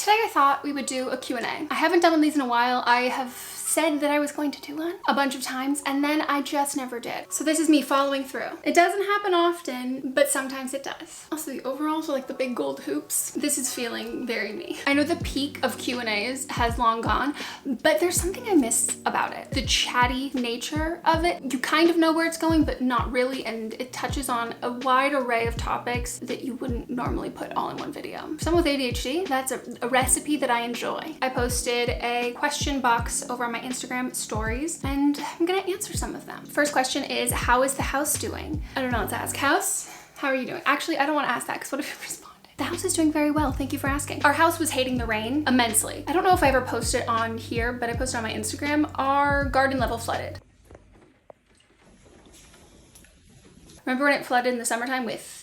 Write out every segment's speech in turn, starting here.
Today I thought we would do a Q&A. I haven't done one of these in a while. I have said that I was going to do one a bunch of times and then I just never did. So this is me following through. It doesn't happen often, but sometimes it does. Also the overalls are like the big gold hoops. This is feeling very me. I know the peak of Q&As has long gone, but there's something I miss about it. The chatty nature of it. You kind of know where it's going, but not really, and it touches on a wide array of topics that you wouldn't normally put all in one video. For someone with ADHD, that's a recipe that I enjoy. I posted a question box over on my Instagram stories and I'm gonna answer some of them. First question is, how is the house doing? I don't know what to ask. House, how are you doing? Actually, I don't want to ask that because what if you responded? The house is doing very well, thank you for asking. Our house was hating the rain immensely. I don't know if I ever posted on here, but I posted on my Instagram. Our garden level flooded. Remember when it flooded in the summertime with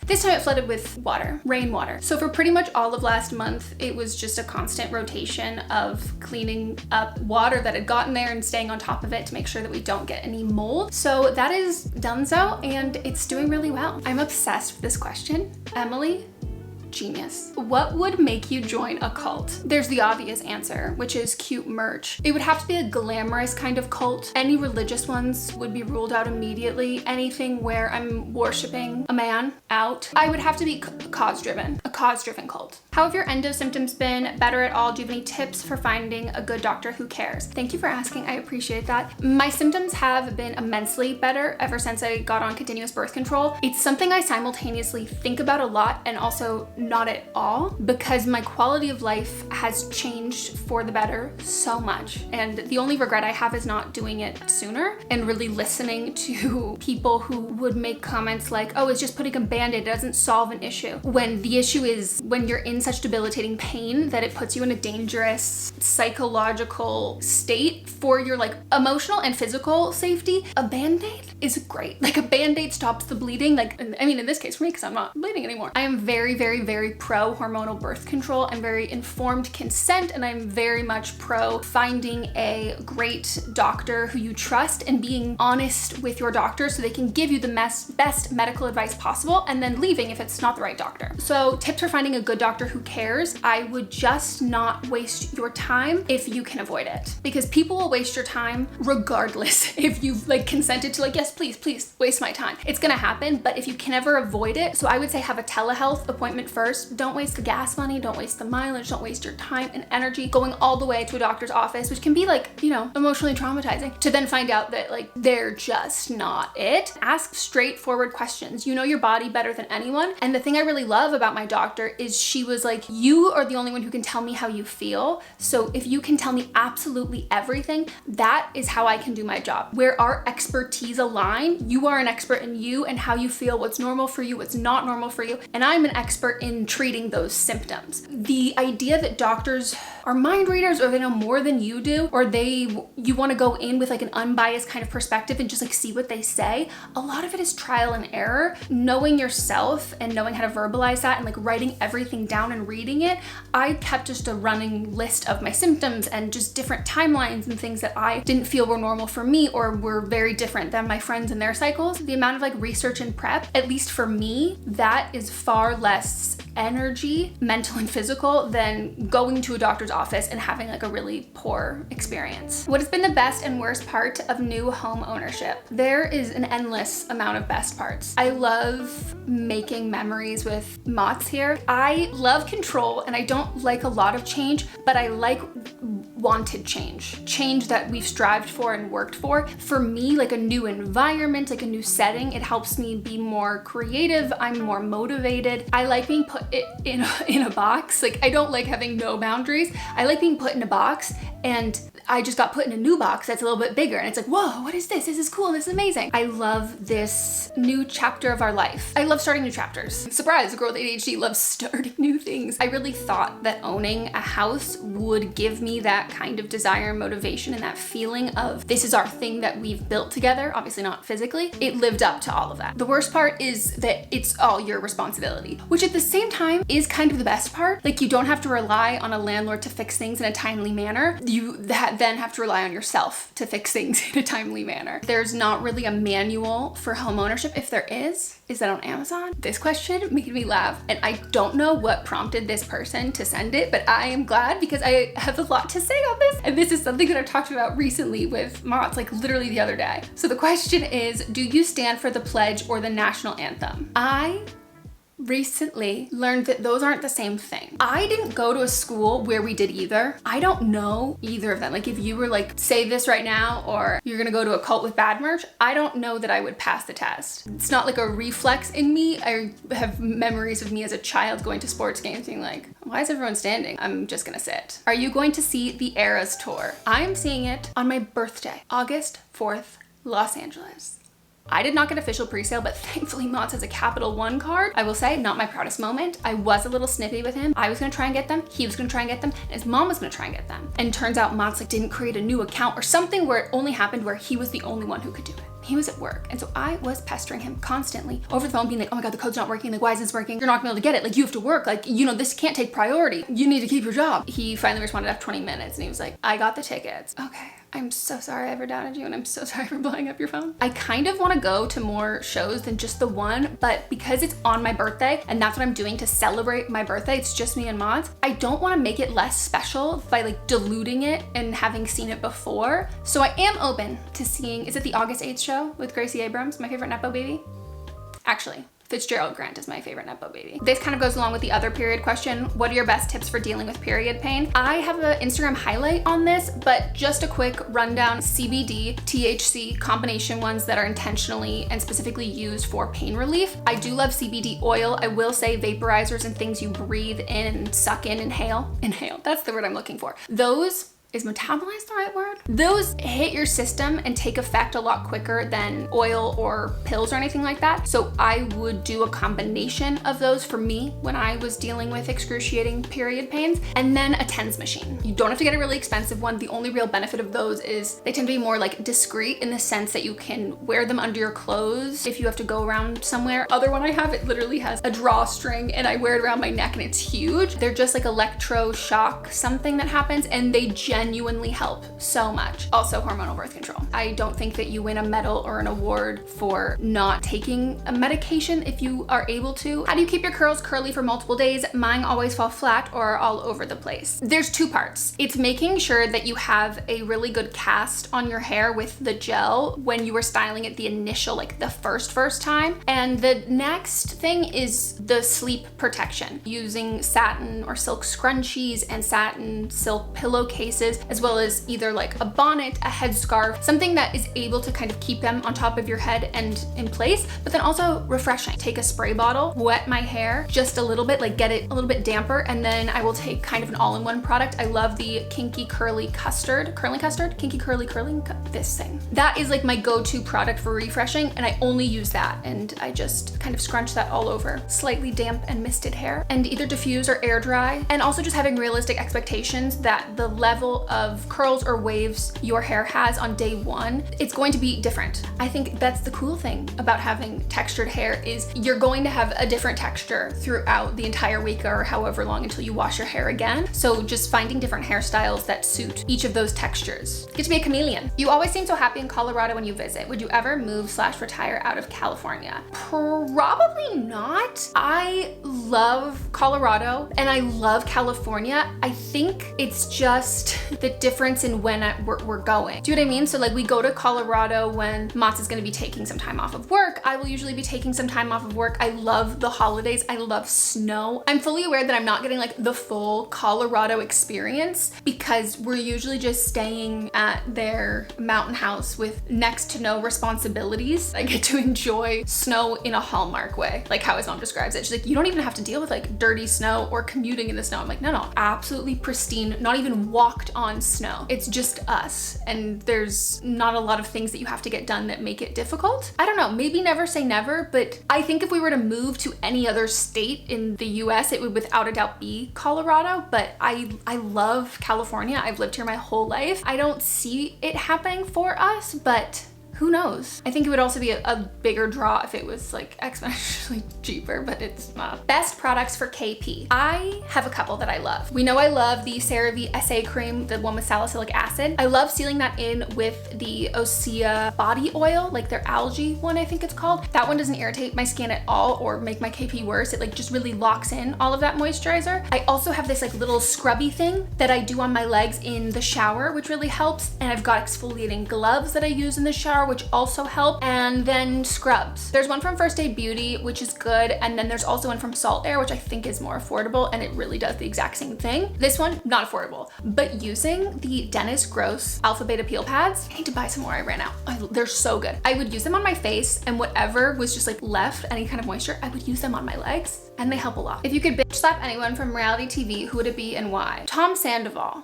this time it flooded with water, rainwater. So for pretty much all of last month, it was just a constant rotation of cleaning up water that had gotten there and staying on top of it to make sure that we don't get any mold. So that is done so, and it's doing really well. I'm obsessed with this question. Emily, genius. What would make you join a cult? There's the obvious answer, which is cute merch. It would have to be a glamorous kind of cult. Any religious ones would be ruled out immediately. Anything where I'm worshiping a man, out. I would have to be cause-driven, a cause-driven cult. How have your endo symptoms been? Better at all? Do you have any tips for finding a good doctor who cares? Thank you for asking, I appreciate that. My symptoms have been immensely better ever since I got on continuous birth control. It's something I simultaneously think about a lot and also not at all, because my quality of life has changed for the better so much. And the only regret I have is not doing it sooner and really listening to people who would make comments like, oh, it's just putting a band-aid, it doesn't solve an issue. When the issue is when you're in such debilitating pain that it puts you in a dangerous psychological state for your like emotional and physical safety, a band-aid is great. Like a band-aid stops the bleeding. Like, I mean, in this case for me, because I'm not bleeding anymore. I am very, very, very pro hormonal birth control. I'm very informed consent, and I'm very much pro finding a great doctor who you trust and being honest with your doctor so they can give you the best medical advice possible and then leaving if it's not the right doctor. So tips for finding a good doctor who cares. I would just not waste your time if you can avoid it, because people will waste your time regardless if you've like consented to like, yes, please waste my time. It's gonna happen, but if you can ever avoid it, so I would say have a telehealth appointment first. Don't waste the gas money, don't waste the mileage, don't waste your time and energy going all the way to a doctor's office, which can be like, you know, emotionally traumatizing, to then find out that like they're just not it. Ask straightforward questions. You know your body better than anyone. And the thing I really love about my doctor is she was like, you are the only one who can tell me how you feel. So if you can tell me absolutely everything, that is how I can do my job. Where our expertise align, you are an expert in you and how you feel, what's normal for you, what's not normal for you. And I'm an expert in treating those symptoms. The idea that doctors are mind readers, or they know more than you do, or you want to go in with like an unbiased kind of perspective and just like see what they say, a lot of it is trial and error. Knowing yourself and knowing how to verbalize that and like writing everything down and reading it, I kept just a running list of my symptoms and just different timelines and things that I didn't feel were normal for me or were very different than my friends and their cycles. The amount of like research and prep, at least for me, that is far less energy, mental and physical, than going to a doctor's office and having like a really poor experience. What has been the best and worst part of new home ownership? There is an endless amount of best parts. I love making memories with Mott's here. I love control and I don't like a lot of change, but I like wanted change that we've strived for and worked for. For me, like a new environment, like a new setting, it helps me be more creative. I'm more motivated. I like being put in a box. Like I don't like having no boundaries. I like being put in a box, and I just got put in a new box that's a little bit bigger, and it's like, whoa, what is this? This is cool, this is amazing. I love this new chapter of our life. I love starting new chapters. Surprise, a girl with ADHD loves starting new things. I really thought that owning a house would give me that kind of desire and motivation and that feeling of this is our thing that we've built together, obviously not physically. It lived up to all of that. The worst part is that it's all your responsibility, which at the same time is kind of the best part. Like you don't have to rely on a landlord to fix things in a timely manner. then have to rely on yourself to fix things in a timely manner. There's not really a manual for home ownership. If there is that on Amazon? This question made me laugh, and I don't know what prompted this person to send it, but I am glad because I have a lot to say on this, and this is something that I've talked about recently with Mott's, like literally the other day. So the question is, do you stand for the pledge or the national anthem? I recently learned that those aren't the same thing. I didn't go to a school where we did either. I don't know either of them. Like if you were like, say this right now, or you're gonna go to a cult with bad merch, I don't know that I would pass the test. It's not like a reflex in me. I have memories of me as a child going to sports games being like, why is everyone standing? I'm just gonna sit. Are you going to see the Eras tour? I'm seeing it on my birthday, August 4th, Los Angeles. I did not get official pre-sale, but thankfully Mott's has a Capital One card. I will say, not my proudest moment. I was a little snippy with him. I was gonna try and get them, he was gonna try and get them, and his mom was gonna try and get them. And turns out Mott's like didn't create a new account or something where it only happened where he was the only one who could do it. He was at work. And so I was pestering him constantly over the phone being like, oh my God, the code's not working. Like, why isn't this working? You're not gonna be able to get it. Like, you have to work. Like, you know, this can't take priority. You need to keep your job. He finally responded after 20 minutes and he was like, I got the tickets. Okay. I'm so sorry I ever doubted you, and I'm so sorry for blowing up your phone. I kind of want to go to more shows than just the one, but because it's on my birthday and that's what I'm doing to celebrate my birthday, it's just me and Mods, I don't want to make it less special by like diluting it and having seen it before. So I am open to seeing, is it the August 8th show with Gracie Abrams, my favorite Nepo baby? Actually, Fitzgerald Grant is my favorite Nepo baby. This kind of goes along with the other period question. What are your best tips for dealing with period pain? I have an Instagram highlight on this, but just a quick rundown. CBD, THC combination ones that are intentionally and specifically used for pain relief. I do love CBD oil. I will say vaporizers and things you breathe in, suck in, inhale. Inhale, that's the word I'm looking for. Those, is metabolized the right word? Those hit your system and take effect a lot quicker than oil or pills or anything like that. So I would do a combination of those for me when I was dealing with excruciating period pains, and then a TENS machine. You don't have to get a really expensive one. The only real benefit of those is they tend to be more like discreet in the sense that you can wear them under your clothes if you have to go around somewhere. Other one I have, it literally has a drawstring and I wear it around my neck and it's huge. They're just like electroshock something that happens, and they genuinely help so much. Also hormonal birth control. I don't think that you win a medal or an award for not taking a medication if you are able to. How do you keep your curls curly for multiple days? Mine always fall flat or all over the place. There's two parts. It's making sure that you have a really good cast on your hair with the gel when you were styling it the initial, like the first time. And the next thing is the sleep protection, using satin or silk scrunchies and satin silk pillowcases, as well as either like a bonnet, a headscarf, something that is able to kind of keep them on top of your head and in place, but then also refreshing. Take a spray bottle, wet my hair just a little bit, like get it a little bit damper, and then I will take kind of an all-in-one product. I love the Kinky Curly Custard, Kinky Curly Curling, this thing. That is like my go-to product for refreshing, and I only use that, and I just kind of scrunch that all over slightly damp and misted hair, and either diffuse or air dry. And also just having realistic expectations that the level of curls or waves your hair has on day one, it's going to be different. I think that's the cool thing about having textured hair, is you're going to have a different texture throughout the entire week or however long until you wash your hair again. So just finding different hairstyles that suit each of those textures. Get to be a chameleon. You always seem so happy in Colorado when you visit. Would you ever move/retire out of California? Probably not. I love Colorado and I love California. I think it's just the difference in when we're going. Do you know what I mean? So like we go to Colorado when Mats is gonna be taking some time off of work. I will usually be taking some time off of work. I love the holidays. I love snow. I'm fully aware that I'm not getting like the full Colorado experience because we're usually just staying at their mountain house with next to no responsibilities. I get to enjoy snow in a Hallmark way, like how his mom describes it. She's like, you don't even have to deal with like dirty snow or commuting in the snow. I'm like, no, absolutely pristine, not even walked on snow. It's just us, and there's not a lot of things that you have to get done that make it difficult. I don't know, maybe never say never, but I think if we were to move to any other state in the US, it would without a doubt be Colorado. But I love California. I've lived here my whole life. I don't see it happening for us, but Who knows? I think it would also be a bigger draw if it was like exponentially cheaper, but it's not. Best products for KP. I have a couple that I love. We know I love the CeraVe SA cream, the one with salicylic acid. I love sealing that in with the 𝘊𝐶𝐴 body oil, like their algae one, I think it's called. That one doesn't irritate my skin at all or make my KP worse. It like just really locks in all of that moisturizer. I also have this like little scrubby thing that I do on my legs in the shower, which really helps. And I've got exfoliating gloves that I use in the shower, which also help. And then scrubs. There's one from First Aid Beauty, which is good. And then there's also one from Salt Air, which I think is more affordable, and it really does the exact same thing. This one, not affordable, but using the Dennis Gross 𝗷𝗡𝗍𝗏 peel pads, I need to buy some more, I ran out. They're so good. I would use them on my face, and whatever was just like left, any kind of moisture, I would use them on my legs, and they help a lot. If you could bitch slap anyone from reality TV, who would it be and why? Tom Sandoval.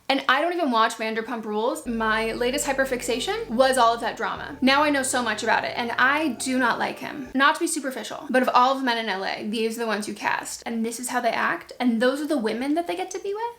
And I don't even watch Vanderpump Rules. My latest hyperfixation was all of that drama. Now I know so much about it, and I do not like him. Not to be superficial, but of all of the men in LA, these are the ones you cast. And this is how they act, and those are the women that they get to be with?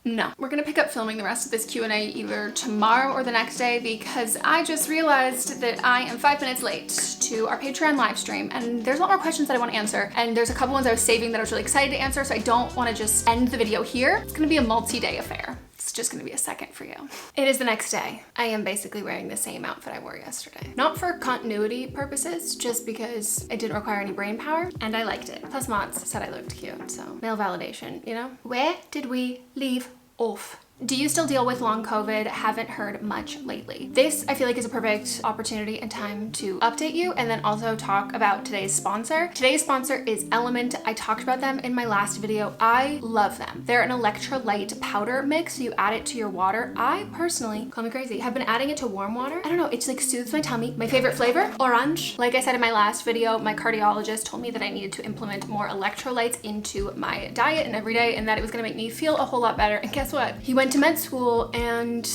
No. We're gonna pick up filming the rest of this Q&A either tomorrow or the next day, because I just realized that I am 5 minutes late to our Patreon live stream, and there's a lot more questions that I want to answer, and there's a couple ones I was saving that I was really excited to answer, so I don't want to just end the video here. It's gonna be a multi-day affair. It's just gonna be a second for you. It is the next day. I am basically wearing the same outfit I wore yesterday. Not for continuity purposes, just because it didn't require any brain power, and I liked it. Plus mods said I looked cute, so male validation, you know? Where did we leave off? Do you still deal with long COVID? Haven't heard much lately. This, I feel like, is a perfect opportunity and time to update you and then also talk about today's sponsor. Today's sponsor is 𝘊𝚘. I talked about them in my last video. I love them. They're an electrolyte powder mix, so you add it to your water. I personally, call me crazy, have been adding it to warm water. I don't know, it's like soothes my tummy. My favorite flavor, orange. Like I said in my last video, my cardiologist told me that I needed to implement more electrolytes into my diet and every day, and that it was gonna make me feel a whole lot better. And guess what? He went to med school and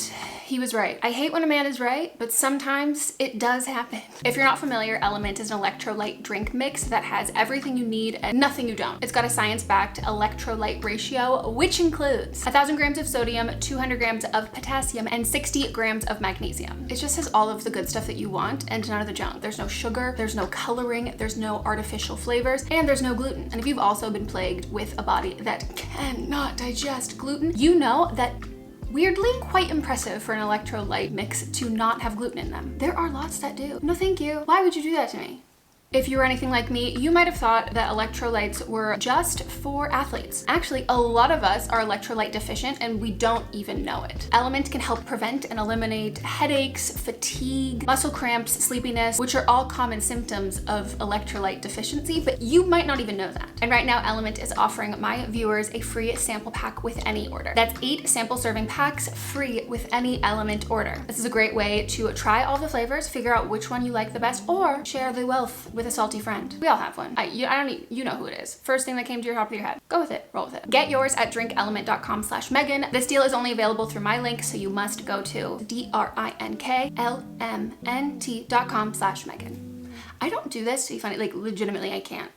he was right. I hate when a man is right, but sometimes it does happen. If you're not familiar, 𝘊𝚘 is an electrolyte drink mix that has everything you need and nothing you don't. It's got a science-backed electrolyte ratio, which includes 1,000 grams of sodium, 200 grams of potassium, and 60 grams of magnesium. It just has all of the good stuff that you want and none of the junk. There's no sugar, there's no coloring, there's no artificial flavors, and there's no gluten. And if you've also been plagued with a body that cannot digest gluten, you know that weirdly quite impressive for an electrolyte mix to not have gluten in them. There are lots that do. No thank you. Why would you do that to me? If you were anything like me, you might have thought that electrolytes were just for athletes. Actually, a lot of us are electrolyte deficient and we don't even know it. 𝘊𝚘 can help prevent and eliminate headaches, fatigue, muscle cramps, sleepiness, which are all common symptoms of electrolyte deficiency, but you might not even know that. And right now, 𝘊𝚘 is offering my viewers a free sample pack with any order. That's 8 sample serving packs free with any 𝘊𝚘 order. This is a great way to try all the flavors, figure out which one you like the best, or share the wealth with a salty friend. We all have one. You know who it is. First thing that came to your top of your head. Go with it, roll with it. Get yours at drinkelementt.com/Meghan. This deal is only available through my link, so you must go to drinkelementt.com/Meghan. I don't do this to be funny, like legitimately I can't.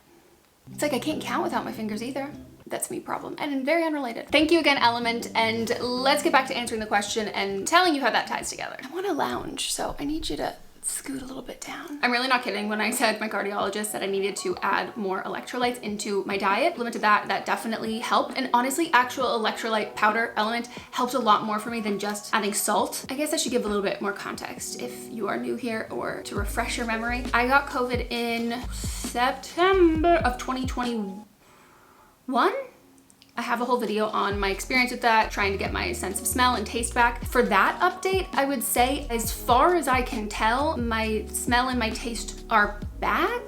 It's like I can't count without my fingers either. That's me problem, and very unrelated. Thank you again, 𝘊𝚘, and let's get back to answering the question and telling you how that ties together. I want to lounge, so I need you to scoot a little bit down. I'm really not kidding when I said my cardiologist said I needed to add more electrolytes into my diet. Limited that definitely helped. And honestly, actual electrolyte powder 𝘊𝚘 helped a lot more for me than just adding salt. I guess I should give a little bit more context if you are new here or to refresh your memory. I got COVID in September of 2021. I have a whole video on my experience with that, trying to get my sense of smell and taste back. For that update, I would say, as far as I can tell, my smell and my taste are back.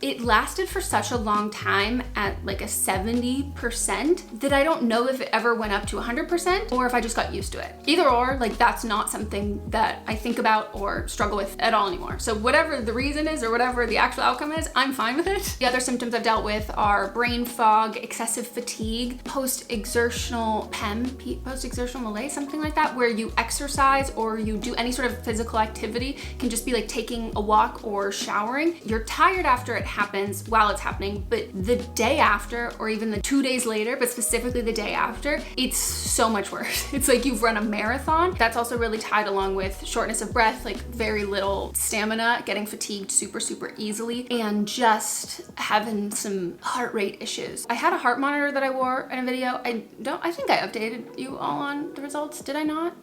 It lasted for such a long time at like a 70% that I don't know if it ever went up to 100% or if I just got used to it. Either or, like that's not something that I think about or struggle with at all anymore. So whatever the reason is or whatever the actual outcome is, I'm fine with it. The other symptoms I've dealt with are brain fog, excessive fatigue, post-exertional PEM, post-exertional malaise, something like that, where you exercise or you do any sort of physical activity, can just be like taking a walk or showering. You're tired after it happens while it's happening, but the day after, or even the 2 days later, but specifically the day after, it's so much worse. It's like you've run a marathon. That's also really tied along with shortness of breath, like very little stamina, getting fatigued super easily, and just having some heart rate issues. I had a heart monitor that I wore in a video. I think I updated you all on the results. Did I not?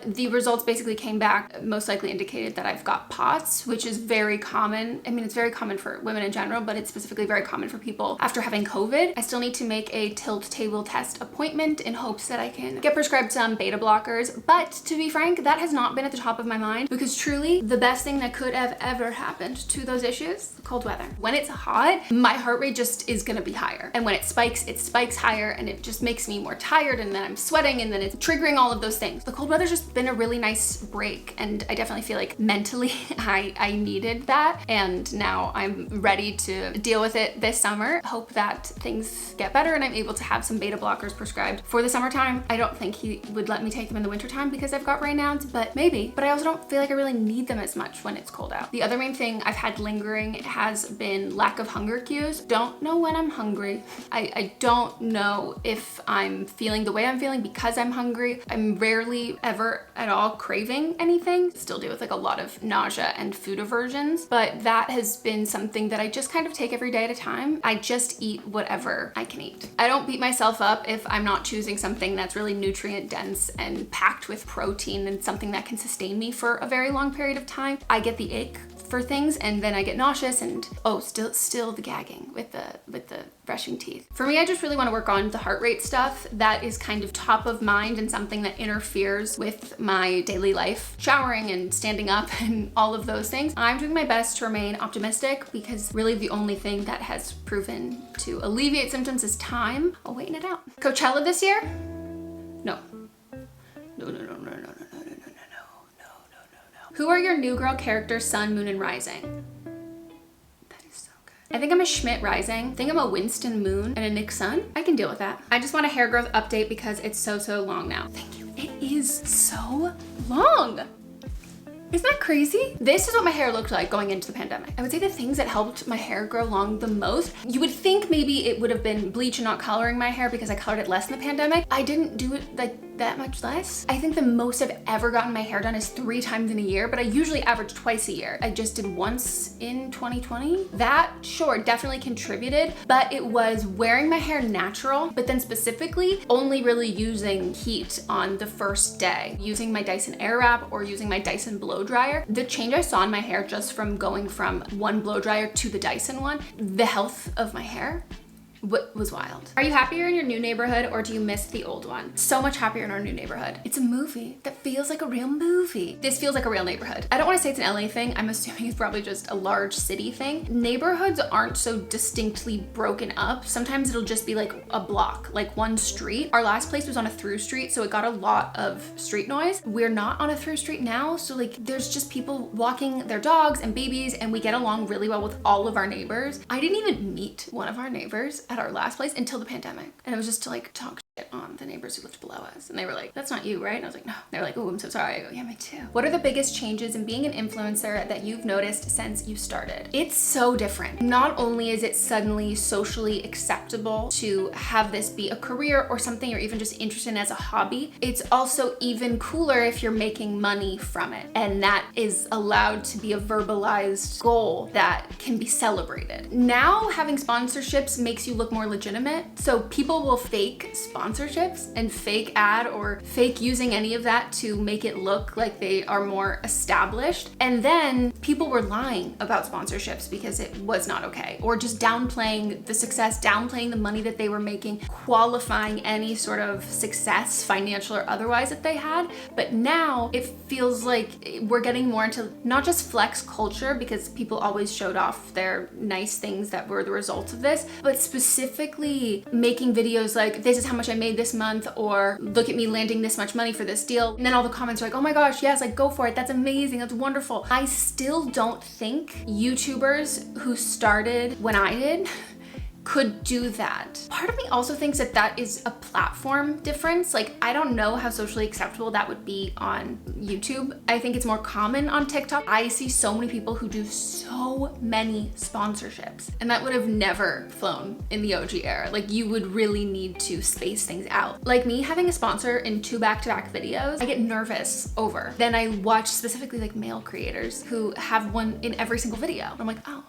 The results basically came back, most likely indicated that I've got POTS, which is very common. I mean, it's very common for women in general, but it's specifically very common for people after having COVID. I still need to make a tilt table test appointment in hopes that I can get prescribed some beta blockers. But to be frank, that has not been at the top of my mind, because truly the best thing that could have ever happened to those issues, cold weather. When it's hot, my heart rate just is gonna be higher. And when it spikes higher, and it just makes me more tired, and then I'm sweating, and then it's triggering all of those things. The cold weather's just been a really nice break, and I definitely feel like mentally I needed that, and now I'm ready to deal with it this summer. Hope that things get better and I'm able to have some beta blockers prescribed for the summertime. I don't think he would let me take them in the wintertime because I've got Raynaud's, but maybe. But I also don't feel like I really need them as much when it's cold out. The other main thing I've had lingering has been lack of hunger cues. Don't know when I'm hungry. I don't know if I'm feeling the way I'm feeling because I'm hungry. I'm rarely ever at all craving anything. Still deal with like a lot of nausea and food aversions, but that has been something that I just kind of take every day at a time. I just eat whatever I can eat. I don't beat myself up if I'm not choosing something that's really nutrient dense and packed with protein and something that can sustain me for a very long period of time. I get the ick for things, and then I get nauseous, and still the gagging with the brushing teeth. For me, I just really want to work on the heart rate stuff. That is kind of top of mind and something that interferes with my daily life, showering and standing up and all of those things. I'm doing my best to remain optimistic, because really the only thing that has proven to alleviate symptoms is time. I'll waiting it out. Coachella this year? No. Who are your new girl characters, sun, moon, and rising? That is so good. I think I'm a Schmidt rising. I think I'm a Winston moon and a Nick sun. I can deal with that. I just want a hair growth update because it's so long now. Thank you. It is so long. Isn't that crazy? This is what my hair looked like going into the pandemic. I would say the things that helped my hair grow long the most, you would think maybe it would have been bleach and not coloring my hair because I colored it less in the pandemic. I didn't do it like that much less. I think the most I've ever gotten my hair done is 3 times in a year, but I usually average twice a year. I just did once in 2020. That, sure, definitely contributed, but it was wearing my hair natural, but then specifically only really using heat on the first day, using my Dyson Airwrap or using my Dyson blow dryer. The change I saw in my hair just from going from one blow dryer to the Dyson one, the health of my hair was wild. Are you happier in your new neighborhood, or do you miss the old one? So much happier in our new neighborhood. It's a movie that feels like a real movie. This feels like a real neighborhood. I don't want to say it's an LA thing. I'm assuming it's probably just a large city thing. Neighborhoods aren't so distinctly broken up. Sometimes it'll just be like a block, like one street. Our last place was on a through street, so it got a lot of street noise. We're not on a through street now, so like there's just people walking their dogs and babies, and we get along really well with all of our neighbors. I didn't even meet one of our neighbors at our last place until the pandemic, and it was just to like talk shit on the neighbors who lived below us, and they were like, that's not you, right? And I was like, no. They were like, oh, I'm so sorry. I go, yeah, me too. What are the biggest changes in being an influencer that you've noticed since you started? It's so different. Not only is it suddenly socially acceptable to have this be a career or something you're even just interested in as a hobby, it's also even cooler if you're making money from it, and that is allowed to be a verbalized goal that can be celebrated. Now having sponsorships makes you look more legitimate, so people will fake sponsorships and fake ad or fake using any of that to make it look like they are more established, and then people were lying about sponsorships because it was not okay, or just downplaying the success, downplaying the money that they were making, qualifying any sort of success, financial or otherwise, that they had. But now it feels like we're getting more into not just flex culture, because people always showed off their nice things that were the result of this, but specifically making videos like, this is how much I made this month, or look at me landing this much money for this deal. And then all the comments are like, oh my gosh, yes, like go for it. That's amazing. That's wonderful. I still don't think YouTubers who started when I did could do that. Part of me also thinks that that is a platform difference. Like, I don't know how socially acceptable that would be on YouTube. I think it's more common on TikTok. I see so many people who do so many sponsorships, and that would have never flown in the OG era. Like, you would really need to space things out. Like me having a sponsor in 2 back-to-back videos, I get nervous over. Then I watch specifically like male creators who have one in every single video. I'm like, oh,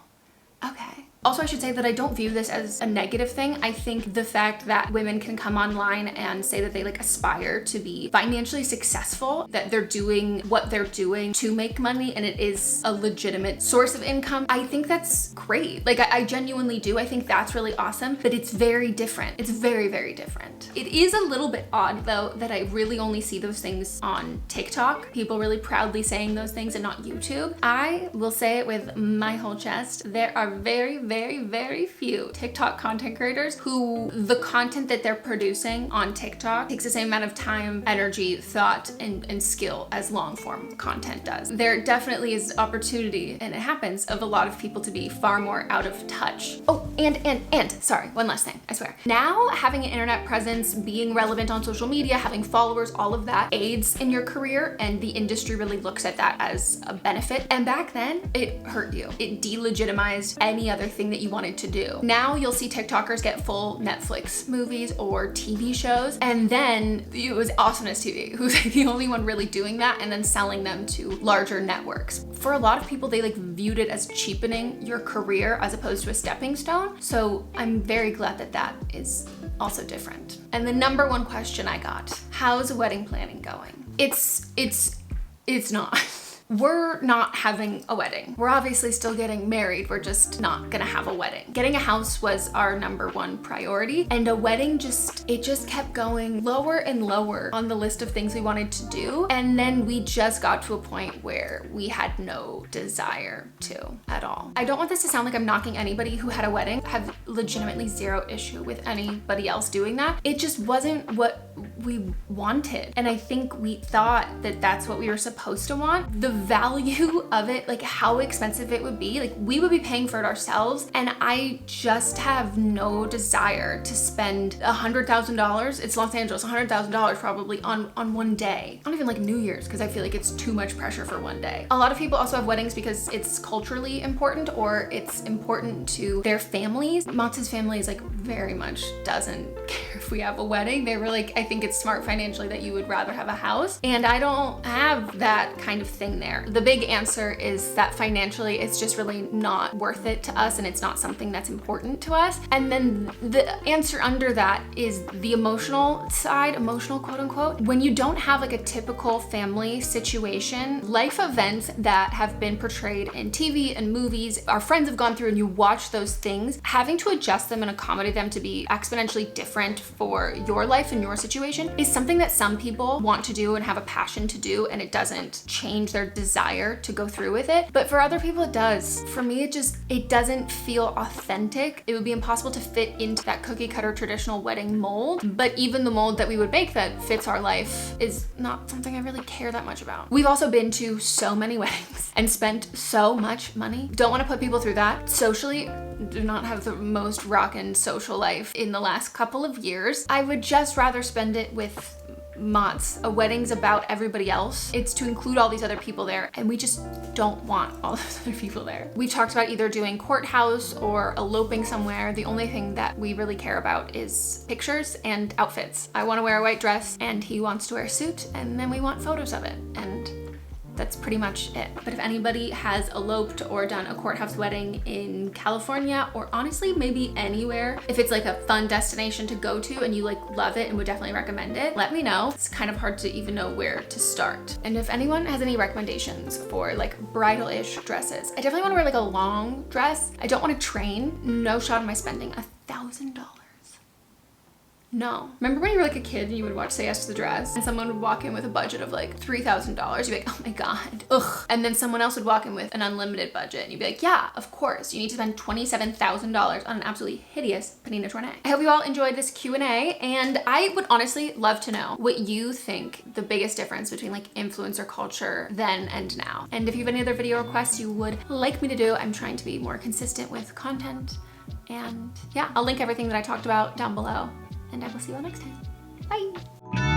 okay. Also, I should say that I don't view this as a negative thing. I think the fact that women can come online and say that they like aspire to be financially successful, that they're doing what they're doing to make money and it is a legitimate source of income, I think that's great. Like, I genuinely do. I think that's really awesome, but it's very different. It's very, very different. It is a little bit odd though that I really only see those things on TikTok. People really proudly saying those things and not YouTube. I will say it with my whole chest. There are very, very few TikTok content creators who the content that they're producing on TikTok takes the same amount of time, energy, thought, and skill as long form content does. There definitely is opportunity, and it happens, of a lot of people to be far more out of touch. Oh, and sorry, one last thing, I swear. Now, having an internet presence, being relevant on social media, having followers, all of that aids in your career, and the industry really looks at that as a benefit. And back then, it hurt you. It delegitimized any other thing that you wanted to do. Now you'll see TikTokers get full Netflix movies or TV shows, and then it was Awesomeness TV who's the only one really doing that, and then selling them to larger networks. For a lot of people, they like viewed it as cheapening your career as opposed to a stepping stone. So I'm very glad that that is also different. And the number one question I got, how's wedding planning going? It's not. We're not having a wedding. We're obviously still getting married. We're just not gonna have a wedding. Getting a house was our number one priority, and a wedding it just kept going lower and lower on the list of things we wanted to do. And then we just got to a point where we had no desire to at all. I don't want this to sound like I'm knocking anybody who had a wedding. I have legitimately zero issue with anybody else doing that. It just wasn't what we wanted. And I think we thought that that's what we were supposed to want. The value of it, like how expensive it would be, like we would be paying for it ourselves, and I just have no desire to spend $100,000, it's Los Angeles, $100,000 probably on one day. Not even like New Year's, because I feel like it's too much pressure for one day. A lot of people also have weddings because it's culturally important, or it's important to their families. Matz's family is like very much doesn't care if we have a wedding. They were like, I think it's smart financially that you would rather have a house, and I don't have that kind of thing there. The big answer is that financially it's just really not worth it to us, and it's not something that's important to us. And then the answer under that is the emotional side, emotional quote unquote. When you don't have like a typical family situation, life events that have been portrayed in TV and movies, our friends have gone through, and you watch those things, having to adjust them and accommodate them to be exponentially different for your life and your situation is something that some people want to do and have a passion to do, and it doesn't change their desire to go through with it. But for other people it does. For me, it doesn't feel authentic. It would be impossible to fit into that cookie cutter traditional wedding mold, but even the mold that we would make that fits our life is not something I really care that much about. We've also been to so many weddings and spent so much money. Don't want to put people through that. Socially, do not have the most rockin' social life in the last couple of years. I would just rather spend it with Mott's. A wedding's about everybody else. It's to include all these other people there, and we just don't want all those other people there. We talked about either doing courthouse or eloping somewhere. The only thing that we really care about is pictures and outfits. I want to wear a white dress, and he wants to wear a suit, and then we want photos of it, and that's pretty much it. But if anybody has eloped or done a courthouse wedding in California, or honestly maybe anywhere, if it's like a fun destination to go to and you like love it and would definitely recommend it, let me know. It's kind of hard to even know where to start. And if anyone has any recommendations for like bridal-ish dresses, I definitely want to wear like a long dress. I don't want to train. No shot am I spending $1,000. No. Remember when you were like a kid and you would watch Say Yes to the Dress, and someone would walk in with a budget of like $3,000? You'd be like, oh my God, ugh. And then someone else would walk in with an unlimited budget, and you'd be like, yeah, of course. You need to spend $27,000 on an absolutely hideous panina tournée. I hope you all enjoyed this Q&A, and I would honestly love to know what you think the biggest difference between like influencer culture then and now. And if you have any other video requests you would like me to do, I'm trying to be more consistent with content. And yeah, I'll link everything that I talked about down below, and I will see you all next time. Bye.